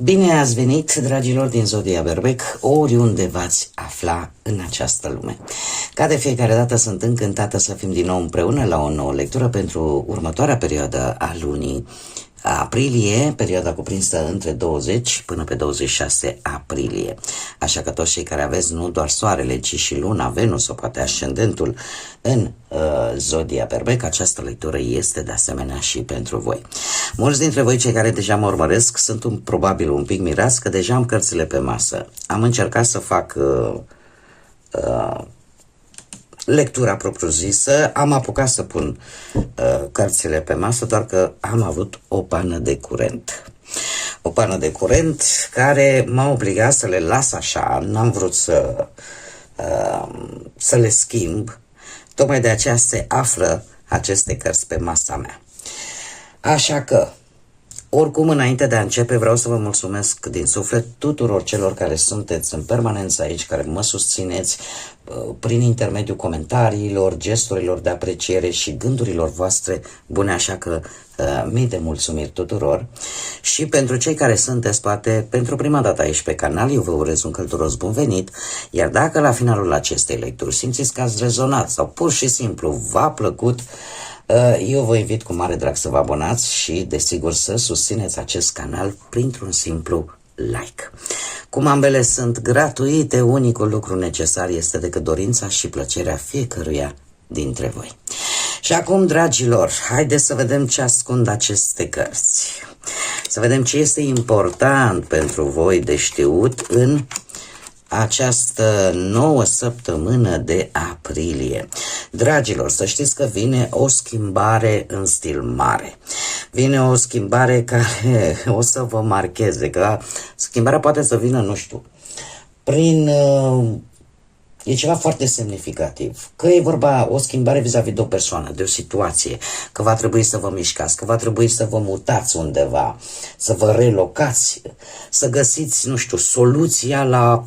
Bine ați venit, dragilor din Zodia Berbec, oriunde v-ați afla în această lume. Ca de fiecare dată sunt încântată să fim din nou împreună la o nouă lectură pentru următoarea perioadă a lunii aprilie, perioada cuprinsă între 20 până pe 26 aprilie. Așa că toți cei care aveți nu doar soarele, ci și luna, Venus sau poate ascendentul în Zodia Berbec, această lectură este de asemenea și pentru voi. Mulți dintre voi, cei care deja mă urmăresc, sunt probabil un pic mirați că deja am cărțile pe masă. Am încercat să fac lectura propriu-zisă, am apucat să pun cărțile pe masă, doar că am avut o pană de curent. O pană de curent care m-a obligat să le las așa, n-am vrut să le schimb, tocmai de aceea se află aceste cărți pe masa mea. Așa că, oricum, înainte de a începe, vreau să vă mulțumesc din suflet tuturor celor care sunteți în permanență aici, care mă susțineți prin intermediul comentariilor, gesturilor de apreciere și gândurilor voastre bune, așa că mii de mulțumiri tuturor. Și pentru cei care sunteți poate pentru prima dată aici pe canal, eu vă urez un călduros bun venit, iar dacă la finalul acestei lecturi simțiți că ați rezonat sau pur și simplu v-a plăcut, eu vă invit cu mare drag să vă abonați și, desigur, să susțineți acest canal printr-un simplu like. Cum ambele sunt gratuite, unicul lucru necesar este decât dorința și plăcerea fiecăruia dintre voi. Și acum, dragilor, haideți să vedem ce ascund aceste cărți. Să vedem ce este important pentru voi de știut în această nouă săptămână de aprilie. Dragilor, să știți că vine o schimbare în stil mare. Vine o schimbare care o să vă marcheze, că schimbarea poate să vină, nu știu, prin... E ceva foarte semnificativ. Că e vorba o schimbare vis-a-vis de o persoană, de o situație, că va trebui să vă mișcați, că va trebui să vă mutați undeva, să vă relocați, să găsiți, nu știu, soluția la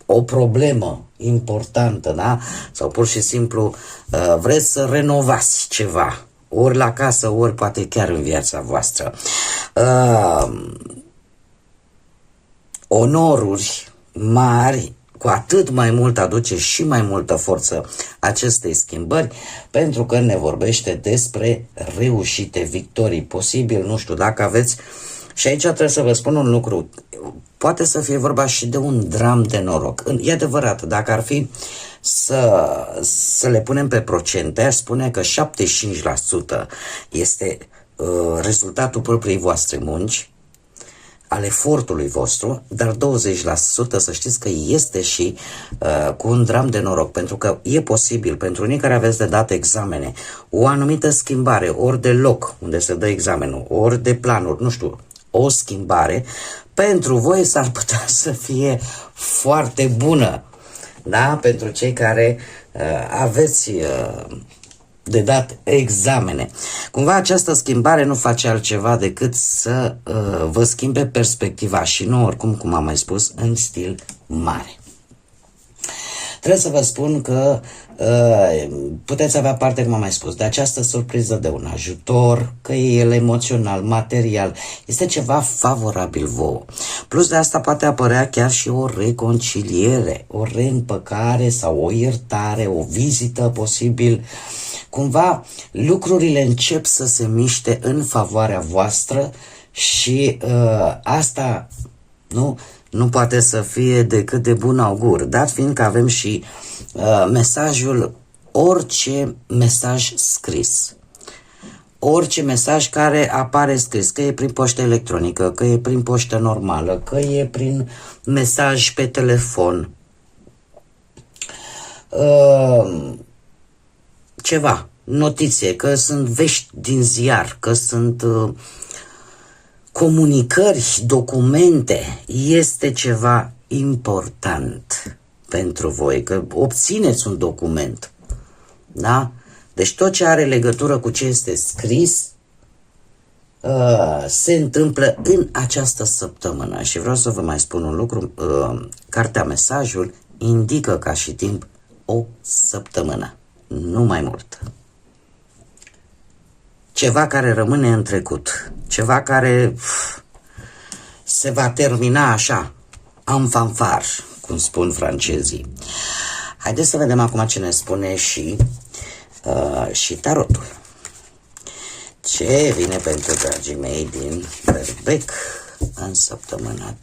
o problemă importantă, da? Sau pur și simplu vreți să renovați ceva, ori la casă, ori poate chiar în viața voastră. Onoruri mari, cu atât mai mult aduce și mai multă forță acestei schimbări, pentru că ne vorbește despre reușite, victorii, posibil, nu știu, dacă aveți. Și aici trebuie să vă spun un lucru, poate să fie vorba și de un dram de noroc. E adevărat, dacă ar fi să le punem pe procente, aș spune că 75% este rezultatul propriei voastre munci, al efortului vostru, dar 20% să știți că este și cu un dram de noroc, pentru că e posibil pentru unii care aveți de dat examene, o anumită schimbare, ori de loc unde se dă examenul, ori de planuri, nu știu, o schimbare, pentru voi s-ar putea să fie foarte bună, da? Pentru cei care aveți de dat examene. Cumva această schimbare nu face altceva decât să vă schimbe perspectiva și nu oricum, cum am mai spus, în stil mare. Trebuie să vă spun că puteți avea parte, cum am mai spus, de această surpriză, de un ajutor, că e el emoțional, material, este ceva favorabil vouă. Plus de asta poate apărea chiar și o reconciliere, o reîmpăcare sau o iertare, o vizită posibil. Cumva lucrurile încep să se miște în favoarea voastră și asta nu poate să fie decât de bun augur, dat fiind că avem și mesajul, orice mesaj scris, orice mesaj care apare scris, că e prin poștă electronică, că e prin poștă normală, că e prin mesaj pe telefon, ceva, notițe, că sunt vești din ziar, că sunt comunicări, documente, este ceva important pentru voi, că obțineți un document, da? Deci tot ce are legătură cu ce este scris se întâmplă în această săptămână. Și vreau să vă mai spun un lucru, cartea Mesajul indică ca și timp o săptămână, nu mai mult. Ceva care rămâne în trecut, ceva care se va termina așa, en fanfar, cum spun francezii. Haideți să vedem acum ce ne spune și tarotul. Ce vine pentru dragii mei din Berbec în săptămâna 20-26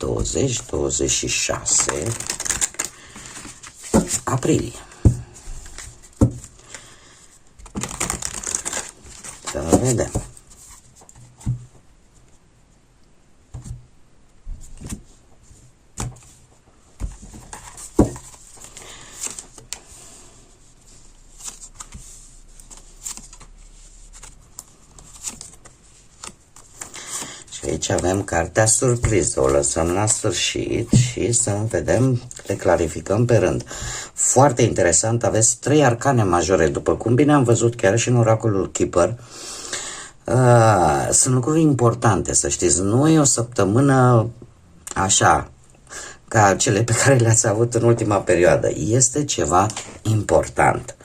aprilie? Să vedem. Și aici avem cartea surpriză, o lăsăm la sfârșit și să vedem, le clarificăm pe rând. Foarte interesant, aveți 3 arcane majore, după cum bine am văzut chiar și în oracolul Keeper. Sunt lucruri importante, să știți, nu e o săptămână așa ca cele pe care le-ați avut în ultima perioadă, este ceva important.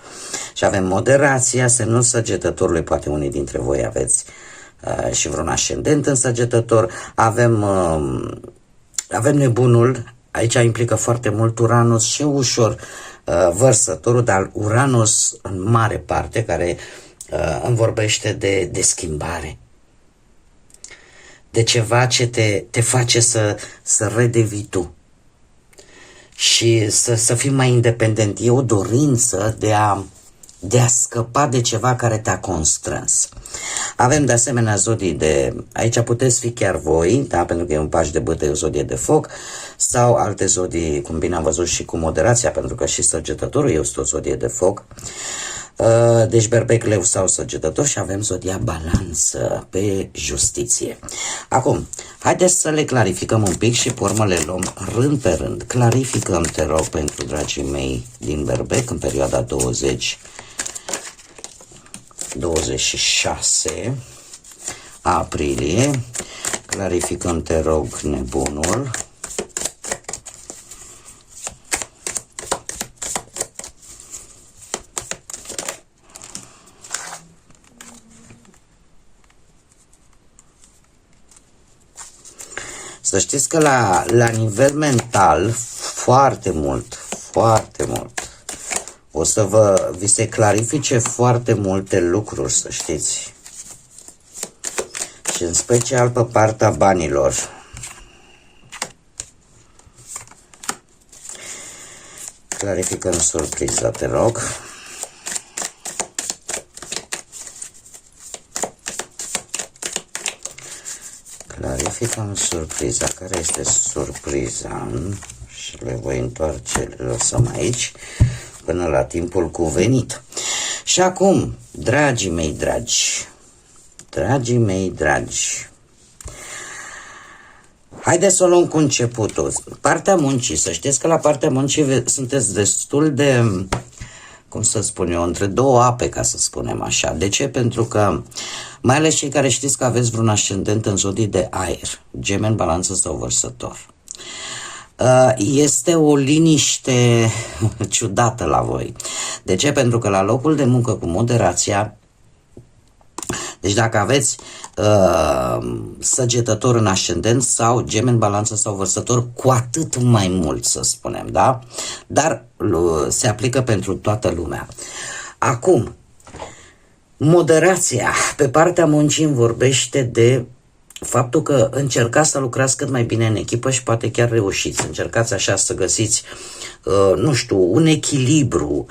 Și avem moderația, semnul Săgetătorului, poate unii dintre voi aveți și vreun ascendent în Săgetător, avem nebunul, aici implică foarte mult Uranus și ușor Vărsătorul, dar Uranus în mare parte, care îmi vorbește de schimbare, de ceva ce te face să redevii tu și să fii mai independent. E o dorință de a scăpa de ceva care te-a constrâns. Avem de asemenea zodii aici puteți fi chiar voi, da, pentru că e un paș de bâtă, e o zodie de foc, sau alte zodii, cum bine am văzut și cu moderația, pentru că și Săgetătorul este o zodie de foc. Deci Berbec, Leu sau Săgetător, și avem zodia Balanță pe justiție. Acum, haideți să le clarificăm un pic și pe urmă le luăm rând pe rând. Clarificăm, te rog, pentru dragii mei din Berbec în perioada 26 aprilie. Clarificăm, te rog, nebunul. Să știți că la nivel mental, foarte mult, o să vi se clarifice foarte multe lucruri, să știți. Și în special pe partea banilor. Clarificăm surpriza, te rog. Clarificăm surpriza. Care este surpriza? Și le voi întoarce, le lăsăm aici până la timpul cuvenit. Și acum, dragii mei dragi, haideți să o luăm cu începutul. Partea muncii, să știți că la partea muncii sunteți destul de, cum să spun eu, între două ape, ca să spunem așa. De ce? Pentru că, mai ales cei care știți că aveți vreun ascendent în zodii de aer, Gemeni, Balanță sau Vărsător, este o liniște ciudată la voi. De ce? Pentru că la locul de muncă cu moderația, deci dacă aveți Săgetător în ascendent sau Gemeni, Balanță sau Vărsător, cu atât mai mult, să spunem, da? Dar se aplică pentru toată lumea. Acum, moderația pe partea muncii îmi vorbește de faptul că încercați să lucrați cât mai bine în echipă și poate chiar reușiți. Încercați așa să găsiți, nu știu, un echilibru.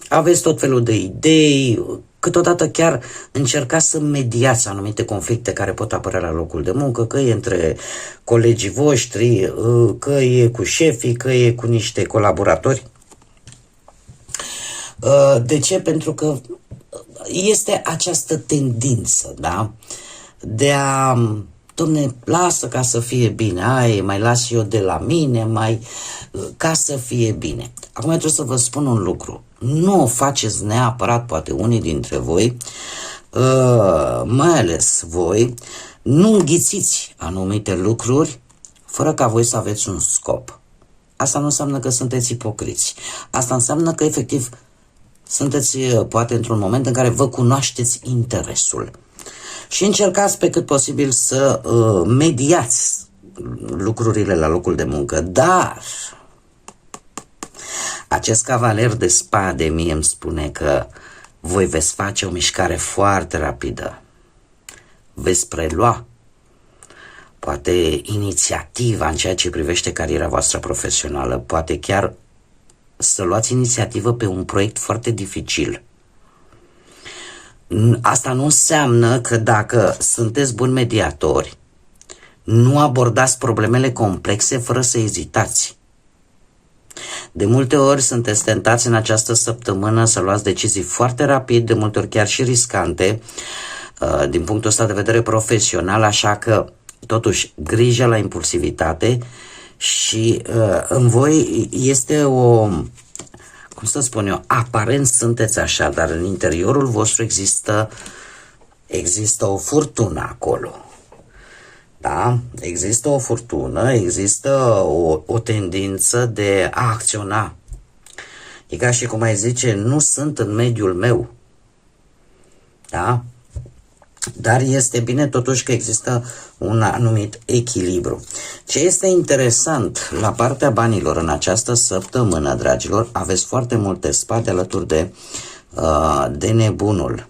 Aveți tot felul de idei, câteodată chiar încercați să mediați anumite conflicte care pot apărea la locul de muncă, că e între colegii voștri, că e cu șefii, că e cu niște colaboratori. De ce? Pentru că este această tendință, da? De a, dom'le, lasă ca să fie bine, mai las eu de la mine, ca să fie bine. Acum trebuie să vă spun un lucru. Nu o faceți neapărat, poate unii dintre voi, mai ales voi, nu înghițiți anumite lucruri fără ca voi să aveți un scop. Asta nu înseamnă că sunteți ipocriți. Asta înseamnă că efectiv sunteți poate într-un moment în care vă cunoașteți interesul. și încercați pe cât posibil să mediați lucrurile la locul de muncă. Dar acest cavaler de spade mie îmi spune că voi veți face o mișcare foarte rapidă, veți prelua poate inițiativa în ceea ce privește cariera voastră profesională, poate chiar să luați inițiativă pe un proiect foarte dificil. Asta nu înseamnă că dacă sunteți buni mediatori, nu abordați problemele complexe fără să ezitați. De multe ori sunteți tentați în această săptămână să luați decizii foarte rapid, de multe ori chiar și riscante, din punctul ăsta de vedere profesional, așa că totuși grijă la impulsivitate și în voi este o, cum să spun eu, aparent sunteți așa, dar în interiorul vostru există o furtună acolo. Da? Există o furtună, există o tendință de a acționa. E ca și cum ai zice, nu sunt în mediul meu. Da? Dar este bine totuși că există un anumit echilibru. Ce este interesant la partea banilor în această săptămână, dragilor, aveți foarte multe spade alături de nebunul.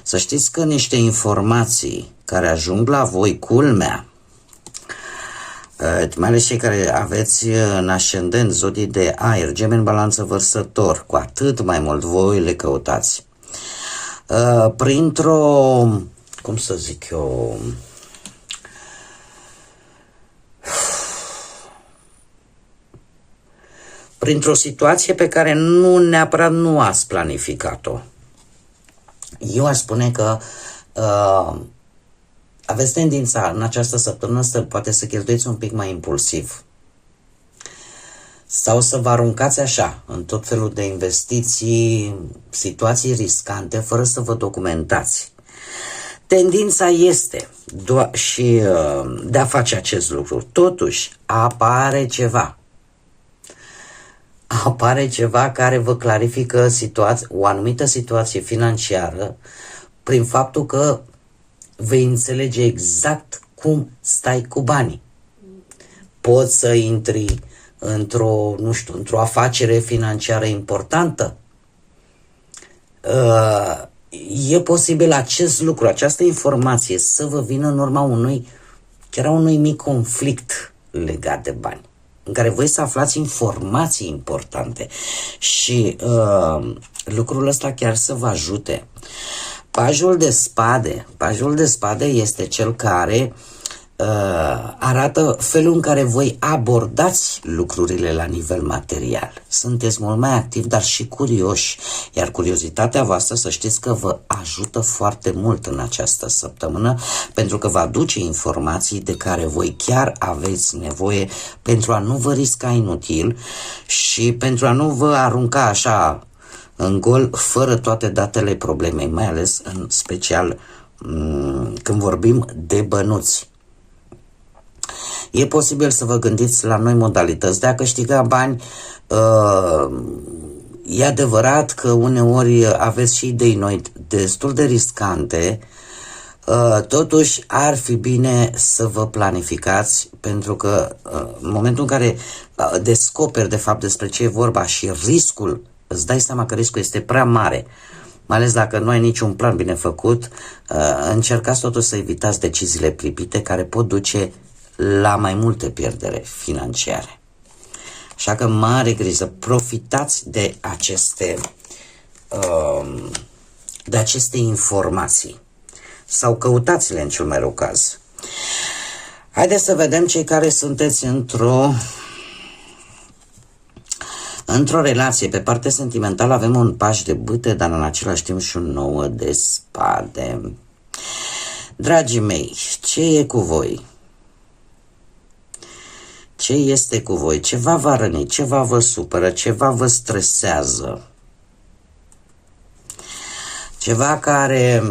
Să știți că niște informații care ajung la voi, culmea, mai ales cei care aveți în ascendent zodii de aer, Gemeni, Balanță, Vărsător, cu atât mai mult voi le căutați. Printr-o, cum să zic eu, printr-o situație pe care neapărat nu ați planificat-o. Eu aș spune că aveți tendința în această săptămână poate să cheltuiți un pic mai impulsiv. Sau să vă aruncați așa, în tot felul de investiții, situații riscante, fără să vă documentați. Tendința este și de a face acest lucru. Totuși, apare ceva. Apare ceva care vă clarifică o anumită situație financiară prin faptul că vei înțelege exact cum stai cu banii. Poți să intri într-o afacere financiară importantă. E posibil acest lucru, această informație să vă vină în urma unui mic conflict legat de bani, în care voi să aflați informații importante și lucrul ăsta chiar să vă ajute. Pajul de spade este cel care arată felul în care voi abordați lucrurile la nivel material. Sunteți mult mai activi, dar și curioși, iar curiozitatea voastră să știți că vă ajută foarte mult în această săptămână, pentru că vă aduce informații de care voi chiar aveți nevoie pentru a nu vă risca inutil și pentru a nu vă arunca așa în gol fără toate datele problemei, mai ales în special când vorbim de bănuți. E posibil să vă gândiți la noi modalități de a câștiga bani. E adevărat că uneori aveți și idei noi destul de riscante, totuși ar fi bine să vă planificați, pentru că în momentul în care descoperi de fapt despre ce e vorba și riscul, îți dai seama că riscul este prea mare, mai ales dacă nu ai niciun plan bine făcut, încercați totuși să evitați deciziile pripite care pot duce la mai multe pierdere financiare. Așa că mare grijă, profitați de aceste informații sau căutați-le în cel mai rău caz. Haideți să vedem cei care sunteți într-o relație. Pe partea sentimentală avem un paș de bâte, dar în același timp și un 9 de spade. Dragii mei, ce e cu voi? Ce este cu voi? Ceva vă răni, ceva vă supără, ceva vă stresează. Ceva care,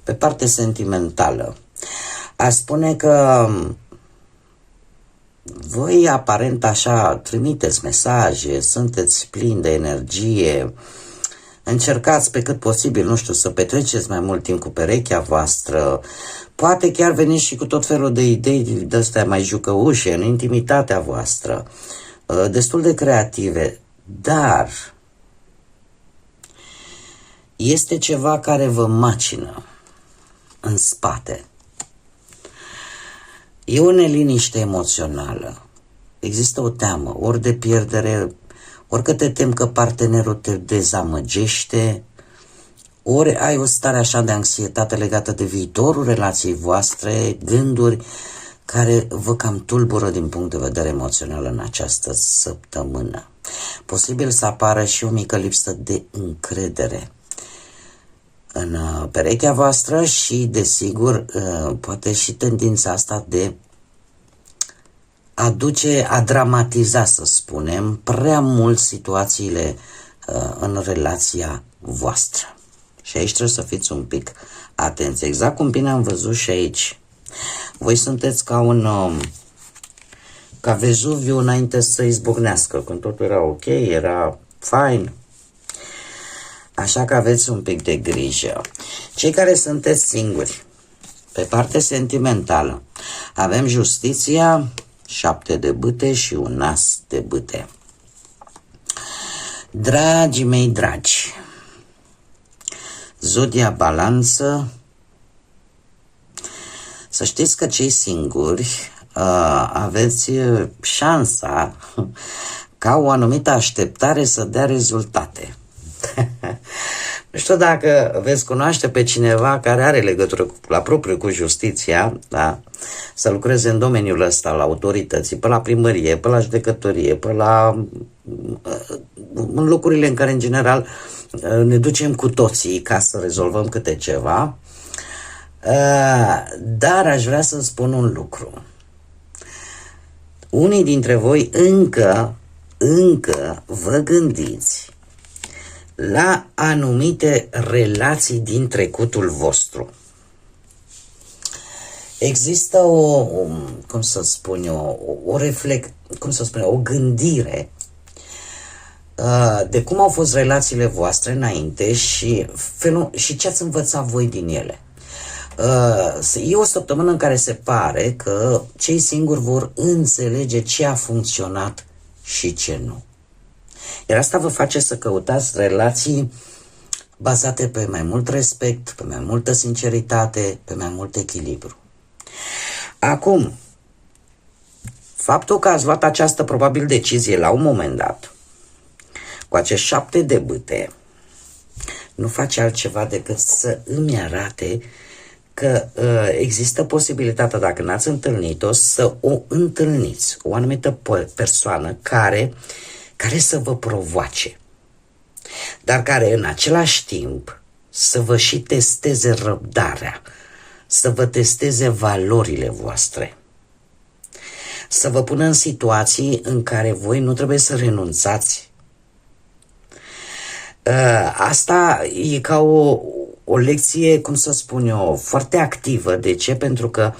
pe parte sentimentală, aș spune că voi aparent așa trimiteți mesaje, sunteți plini de energie, Încercați pe cât posibil, nu știu, să petreceți mai mult timp cu perechea voastră. Poate chiar veniți și cu tot felul de idei de-astea mai jucăușe în intimitatea voastră, destul de creative, dar este ceva care vă macină în spate. E o neliniște emoțională. Există o teamă, ori de pierdere, ori că te temi că partenerul te dezamăgește, ori ai o stare așa de anxietate legată de viitorul relației voastre, gânduri care vă cam tulbură din punct de vedere emoțional în această săptămână. Posibil să apară și o mică lipsă de încredere în perechea voastră și, desigur, poate și tendința asta de a dramatiza, să spunem, prea mult situațiile în relația voastră. Și aici trebuie să fiți un pic atenți. Exact cum bine am văzut și aici. Voi sunteți ca Vezuviu înainte să izbucnească, când totul era ok, era fine. Așa că aveți un pic de grijă. Cei care sunteți singuri, pe partea sentimentală, avem justiția, 7 de bâte și un as de bâte. Dragii mei dragi, Zodia Balanță, să știți că cei singuri aveți șansa ca o anumită așteptare să dea rezultate. Nu știu dacă veți cunoaște pe cineva care are legătură la propriu cu justiția, da? Să lucreze în domeniul ăsta, la autorității, pe la primărie, pe la judecătorie, pe la în locurile în care în general ne ducem cu toții ca să rezolvăm câte ceva. Dar aș vrea să spun un lucru. Unii dintre voi încă vă gândiți la anumite relații din trecutul vostru. Există o gândire de cum au fost relațiile voastre înainte și ce ați învățat voi din ele. E o săptămână în care se pare că cei singuri vor înțelege ce a funcționat și ce nu. Iar asta vă face să căutați relații bazate pe mai mult respect, pe mai multă sinceritate, pe mai mult echilibru. Acum, faptul că ați luat această probabil decizie la un moment dat, cu acești 7 de bâte, nu face altceva decât să îmi arate că există posibilitatea, dacă n-ați întâlnit-o, să o întâlniți, o anumită persoană care să vă provoace, dar care în același timp să vă și testeze răbdarea, să vă testeze valorile voastre, să vă pună în situații în care voi nu trebuie să renunțați. Asta e ca o lecție, cum să spun eu, foarte activă. De ce? Pentru că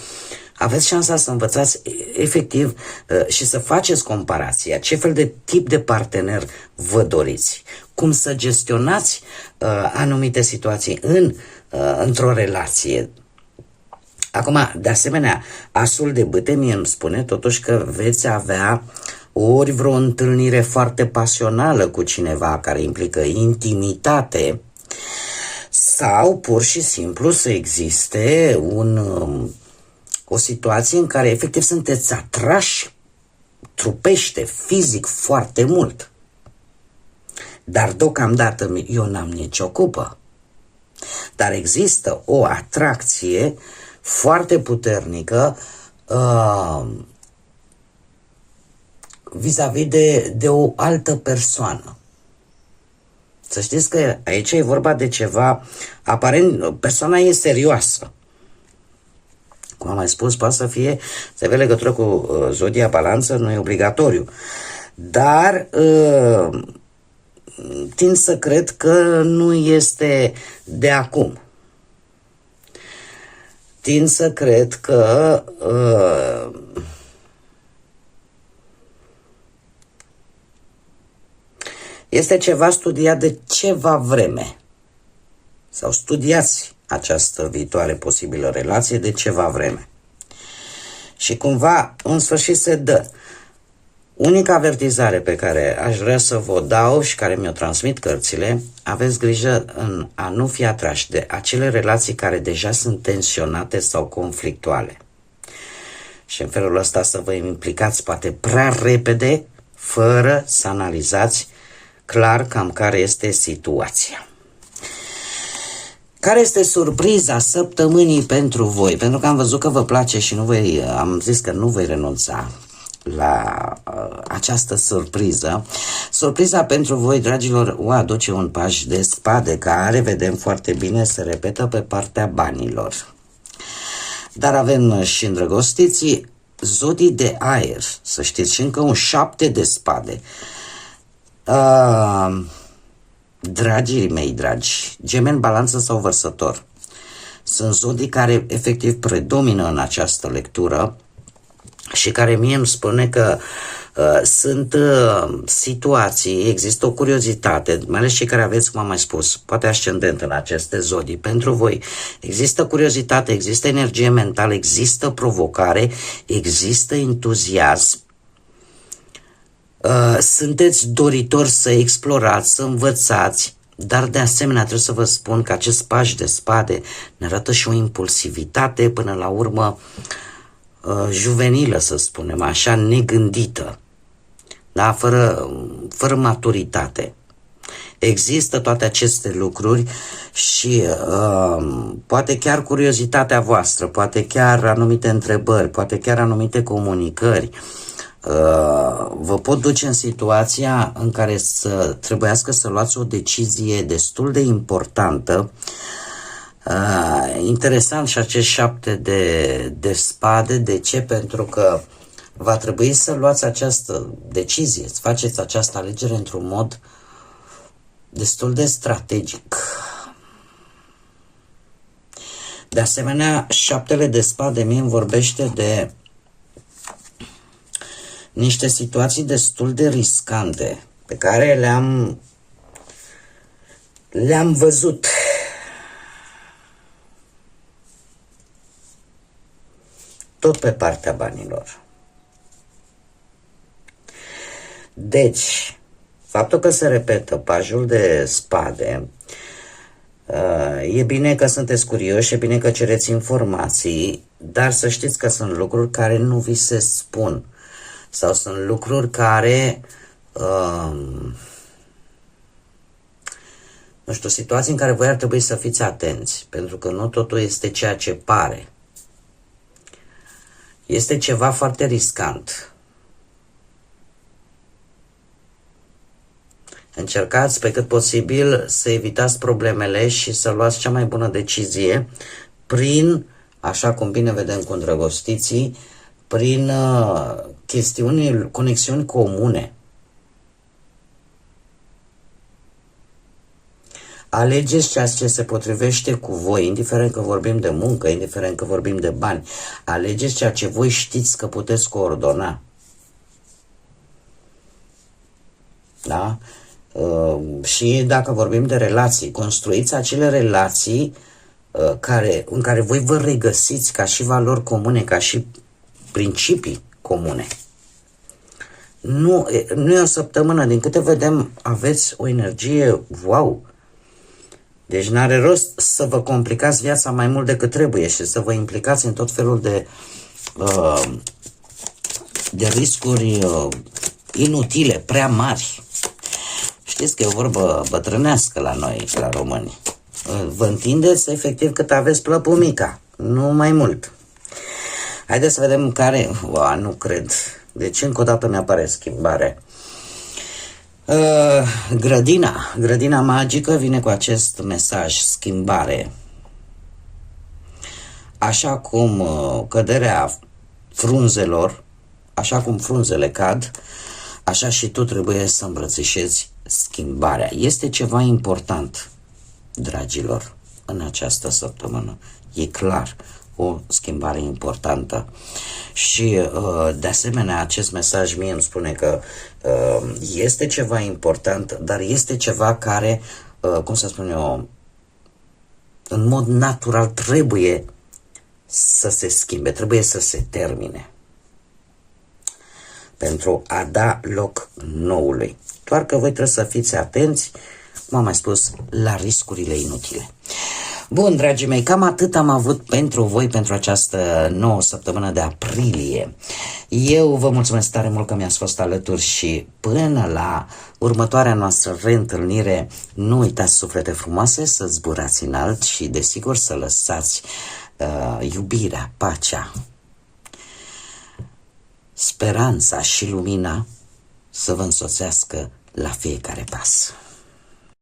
aveți șansa să învățați efectiv și să faceți comparația. Ce fel de tip de partener vă doriți? Cum să gestionați anumite situații într-o relație. Acum, de asemenea, asul de bâte mie îmi spune totuși că veți avea ori vreo întâlnire foarte pasională cu cineva care implică intimitate, sau pur și simplu să existe o situație în care efectiv sunteți atrași trupește, fizic foarte mult. Dar deocamdată eu n-am nicio cupă. Dar există o atracție foarte puternică vis-a-vis de o altă persoană. Să știți că aici e vorba de ceva, aparent, persoana e serioasă. Cum am mai spus, poate să avea legătură cu Zodia Balanță, nu e obligatoriu. Dar tind să cred că nu este de acum. Tind să cred că Este ceva studiat de ceva vreme. Sau studiați această viitoare posibilă relație de ceva vreme. Și cumva, în sfârșit, se dă. Unica avertizare pe care aș vrea să vă dau și care mi-o transmit cărțile, aveți grijă în a nu fi atrași de acele relații care deja sunt tensionate sau conflictuale. Și în felul ăsta să vă implicați poate prea repede, fără să analizați clar cam care este situația. Care este surpriza săptămânii pentru voi? Pentru că am văzut că vă place și am zis că nu voi renunța la această surpriză. Surpriza pentru voi, dragilor, o aduce un paș de spade care, vedem foarte bine, se repetă pe partea banilor. Dar avem și îndrăgostiții zodii de aer, să știți, și încă un 7 de spade. Dragii mei dragi, Gemeni, Balanță sau Vărsător sunt zodii care efectiv predomină în această lectură și care mie îmi spune că sunt situații, există o curiozitate, mai ales cei care aveți, cum am mai spus, poate ascendent în aceste zodii. Pentru voi există curiozitate, există energie mentală, există provocare, există entuziasm. Sunteți doritori să explorați, să învățați, dar de asemenea trebuie să vă spun că acest paș de spade ne arată și o impulsivitate până la urmă juvenilă, să spunem așa, negândită, da? Fără maturitate. Există toate aceste lucruri și poate chiar curiozitatea voastră, poate chiar anumite întrebări, poate chiar anumite comunicări vă pot duce în situația în care să trebuiască să luați o decizie destul de importantă. Interesant și acest 7 de spade. De ce? Pentru că va trebui să luați această decizie, să faceți această alegere într-un mod destul de strategic. De asemenea, 7 de spade mie îmi vorbește de niște situații destul de riscante pe care le-am văzut. Tot pe partea banilor. Deci, faptul că se repetă pajul de spade, e bine că sunteți curioși, e bine că cereți informații, dar să știți că sunt lucruri care nu vi se spun. Sau sunt lucruri care, nu știu, situații în care voi ar trebui să fiți atenți, pentru că nu totul este ceea ce pare. Este ceva foarte riscant. Încercați pe cât posibil să evitați problemele și să luați cea mai bună decizie prin, așa cum bine vedem cu îndrăgostiții, prin conexiuni comune. Alegeți ceea ce se potrivește cu voi, indiferent că vorbim de muncă, indiferent că vorbim de bani. Alegeți ceea ce voi știți că puteți coordona. Da? Și dacă vorbim de relații, construiți acele relații în care voi vă regăsiți ca și valori comune, ca și principii comune. Nu e o săptămână, din câte vedem, aveți o energie wow. Deci n-are rost să vă complicați viața mai mult decât trebuie și să vă implicați în tot felul de riscuri inutile, prea mari. Știți că e o vorbă bătrânească la noi, la români. Vă întindeți efectiv cât aveți plăpumica, nu mai mult. Haideți să vedem care... nu cred. Deci încă o dată mi-apare schimbare. Grădina magică vine cu acest mesaj, schimbare. Așa cum căderea frunzelor, așa cum frunzele cad, așa și tu trebuie să îmbrățișezi schimbarea. Este ceva important, dragilor, în această săptămână. E clar. o schimbare importantă. Și de asemenea acest mesaj mie îmi spune că este ceva important, dar este ceva care, cum să spun eu, în mod natural trebuie să se schimbe, trebuie să se termine pentru a da loc noului. Doar că voi trebuie să fiți atenți, cum am mai spus, la riscurile inutile. Bun, dragii mei, cam atât am avut pentru voi pentru această nouă săptămână de aprilie. Eu vă mulțumesc tare mult că mi-ați fost alături și până la următoarea noastră reîntâlnire, nu uitați, suflete frumoase, să zburați înalt și desigur să lăsați iubirea, pacea, speranța și lumina să vă însoțească la fiecare pas.